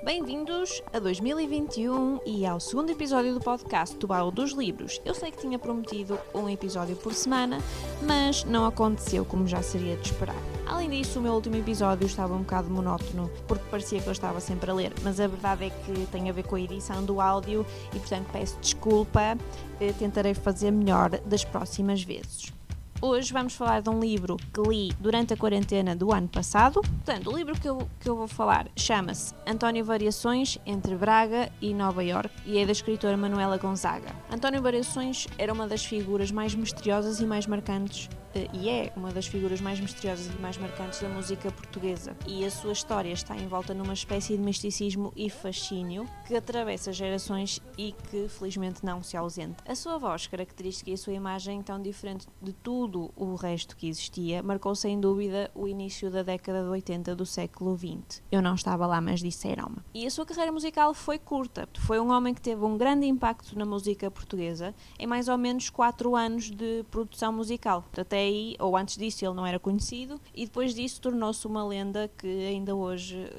Bem-vindos a 2021 e ao segundo episódio do podcast do Baú dos Livros. Eu sei que tinha prometido um episódio por semana, mas não aconteceu como já seria de esperar. Além disso, o meu último episódio estava um bocado monótono, porque parecia que eu estava sempre a ler, mas a verdade é que tem a ver com a edição do áudio e, portanto, peço desculpa, tentarei fazer melhor das próximas vezes. Hoje vamos falar de um livro que li durante a quarentena do ano passado. Portanto, o livro que eu vou falar chama-se António Variações entre Braga e Nova Iorque e é da escritora Manuela Gonzaga. António Variações era uma das figuras mais misteriosas e mais marcantes da música portuguesa, e a sua história está envolta numa espécie de misticismo e fascínio que atravessa gerações e que felizmente não se ausenta. A sua voz característica e a sua imagem tão diferente de tudo o resto que existia marcou sem dúvida o início da década de 80 do século XX. Eu não estava lá, mas disseram-me. E a sua carreira musical foi curta. Foi um homem que teve um grande impacto na música portuguesa em mais ou menos 4 anos de produção musical. Até aí, ou antes disso, ele não era conhecido e depois disso tornou-se uma lenda que ainda hoje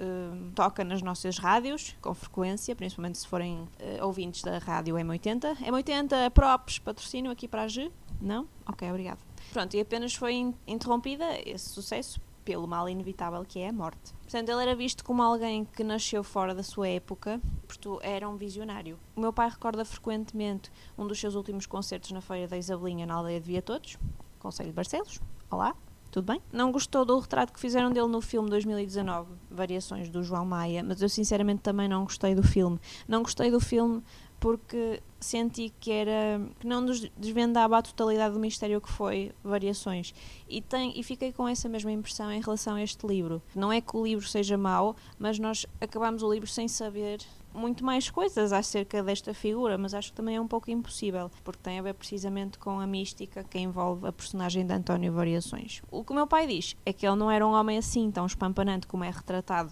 toca nas nossas rádios com frequência, principalmente se forem ouvintes da rádio M80. M80, props, patrocínio aqui para a G? Não? Ok, obrigado. Pronto, e apenas foi interrompida esse sucesso pelo mal inevitável que é a morte. Portanto, ele era visto como alguém que nasceu fora da sua época, porque era um visionário. O meu pai recorda frequentemente um dos seus últimos concertos na Feira da Isabelinha, na aldeia de Viatodos, Concelho de Barcelos. Olá, tudo bem? Não gostou do retrato que fizeram dele no filme 2019, Variações, do João Maia, mas eu sinceramente também não gostei do filme. Não gostei do filme porque senti que não desvendava a totalidade do mistério que foi Variações. E fiquei com essa mesma impressão em relação a este livro. Não é que o livro seja mau, mas nós acabamos o livro sem saber muito mais coisas acerca desta figura, mas acho que também é um pouco impossível, porque tem a ver precisamente com a mística que envolve a personagem de António Variações. O que o meu pai diz é que ele não era um homem assim tão espampanante como é retratado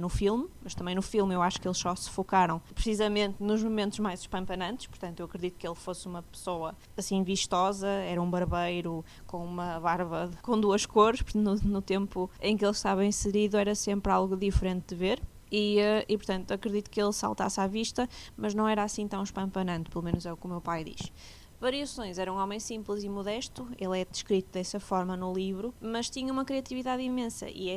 no filme, mas também no filme eu acho que eles só se focaram precisamente nos momentos mais espampanantes, portanto eu acredito que ele fosse uma pessoa assim vistosa, era um barbeiro com uma barba com 2 cores, porque no tempo em que ele estava inserido era sempre algo diferente de ver. E portanto, acredito que ele saltasse à vista, mas não era assim tão espampanante, pelo menos é o que o meu pai diz. Variações era um homem simples e modesto, ele é descrito dessa forma no livro, mas tinha uma criatividade imensa e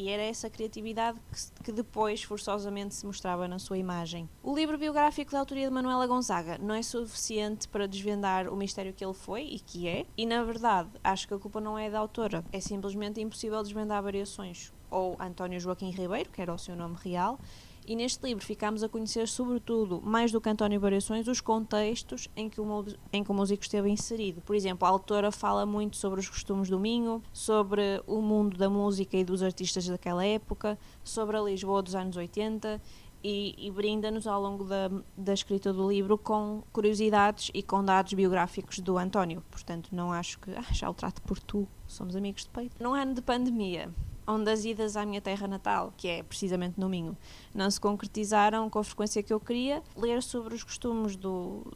era essa criatividade que depois forçosamente se mostrava na sua imagem. O livro biográfico da autoria de Manuela Gonzaga não é suficiente para desvendar o mistério que ele foi e que é, e na verdade acho que a culpa não é da autora, é simplesmente impossível desvendar Variações ou António Joaquim Ribeiro, que era o seu nome real. E neste livro ficámos a conhecer, sobretudo, mais do que António Variações, os contextos em que o músico esteve inserido. Por exemplo, a autora fala muito sobre os costumes do Minho, sobre o mundo da música e dos artistas daquela época, sobre a Lisboa dos anos 80 e brinda-nos ao longo da escrita do livro com curiosidades e com dados biográficos do António. Portanto, não acho que já o trato por tu, somos amigos de peito. Num ano de pandemia, onde as idas à minha terra natal, que é precisamente no Minho, não se concretizaram com a frequência que eu queria, ler sobre os costumes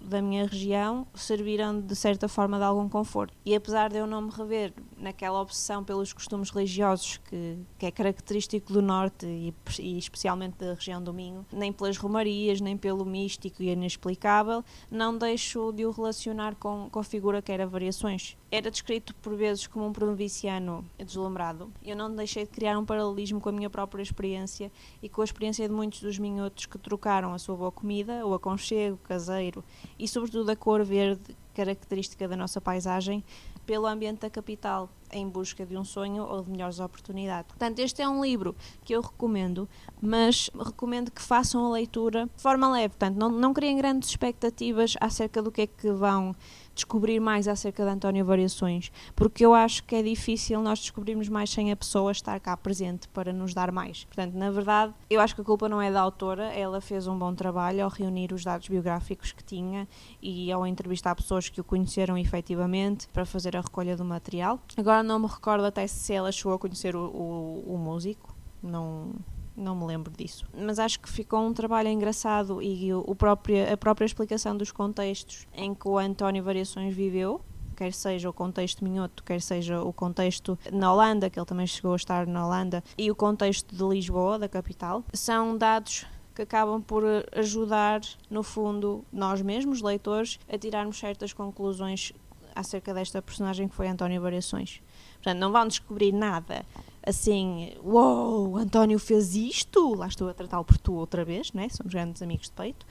da minha região serviram de certa forma de algum conforto. E apesar de eu não me rever naquela obsessão pelos costumes religiosos que é característico do Norte e especialmente da região do Minho, nem pelas romarias, nem pelo místico e inexplicável, não deixo de o relacionar com a figura que era Variações. Era descrito por vezes como um provinciano deslumbrado. Eu não deixei de criar um paralelismo com a minha própria experiência e com a experiência de muitos dos minhotos que trocaram a sua boa comida, o aconchego caseiro e sobretudo a cor verde característica da nossa paisagem pelo ambiente da capital, em busca de um sonho ou de melhores oportunidades. Portanto, este é um livro que eu recomendo, mas recomendo que façam a leitura de forma leve. Portanto, não criem grandes expectativas acerca do que é que vão descobrir mais acerca de António Variações, porque eu acho que é difícil nós descobrirmos mais sem a pessoa estar cá presente para nos dar mais. Portanto, na verdade, eu acho que a culpa não é da autora, ela fez um bom trabalho ao reunir os dados biográficos que tinha e ao entrevistar pessoas que o conheceram efetivamente para fazer a recolha do material. Agora não me recordo até se ela chegou a conhecer o músico, não me lembro disso. Mas acho que ficou um trabalho engraçado e a própria explicação dos contextos em que o António Variações viveu, quer seja o contexto minhoto, quer seja o contexto na Holanda, que ele também chegou a estar na Holanda, e o contexto de Lisboa, da capital, são dados que acabam por ajudar, no fundo, nós mesmos, leitores, a tirarmos certas conclusões acerca desta personagem que foi António Variações. Portanto, não vão descobrir nada assim, uou, António fez isto, lá estou a tratá-lo por tu outra vez, né? Somos grandes amigos de peito,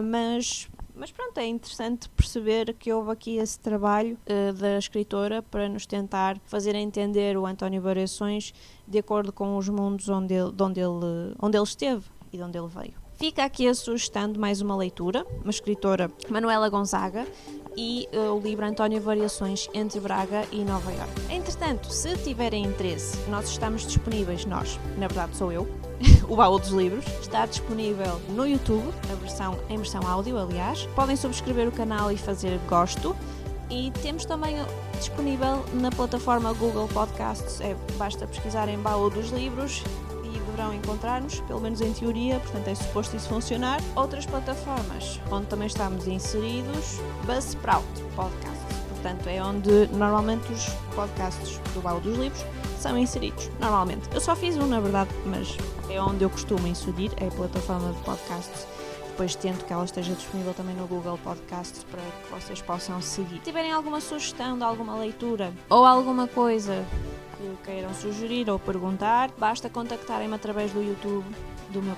mas pronto, é interessante perceber que houve aqui esse trabalho da escritora para nos tentar fazer entender o António Variações de acordo com os mundos onde ele esteve e de onde ele veio. Fica aqui a sugestão de mais uma leitura, uma escritora, Manuela Gonzaga, e o livro António Variações entre Braga e Nova Iorque. Entretanto, se tiverem interesse, nós estamos disponíveis, na verdade sou eu, o Baú dos Livros, está disponível no YouTube, em versão áudio, aliás. Podem subscrever o canal e fazer gosto. E temos também disponível na plataforma Google Podcasts, basta pesquisar em Baú dos Livros e deverão encontrar-nos, pelo menos em teoria, portanto é suposto isso funcionar. Outras plataformas onde também estamos inseridos, Buzzsprout Podcasts, portanto é onde normalmente os podcasts do Baú dos Livros são inseridos, normalmente. Eu só fiz um, na verdade, mas é onde eu costumo inserir, é a plataforma de podcasts. Depois tento que ela esteja disponível também no Google Podcasts para que vocês possam seguir. Se tiverem alguma sugestão de alguma leitura ou alguma coisa que queiram sugerir ou perguntar, basta contactarem-me através do YouTube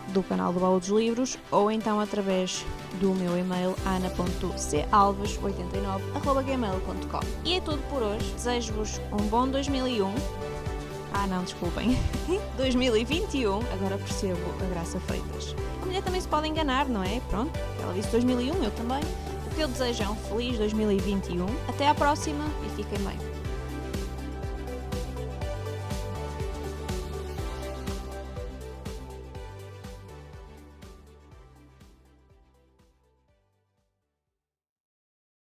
do canal do Baú dos Livros ou então através do meu e-mail ana.calves89@gmail.com. E é tudo por hoje. Desejo-vos um bom 2001. Desculpem. 2021. Agora percebo a Graça Freitas. A mulher também se pode enganar, não é? Pronto, ela disse 2001, eu também. O que eu desejo é um feliz 2021. Até à próxima e fiquem bem.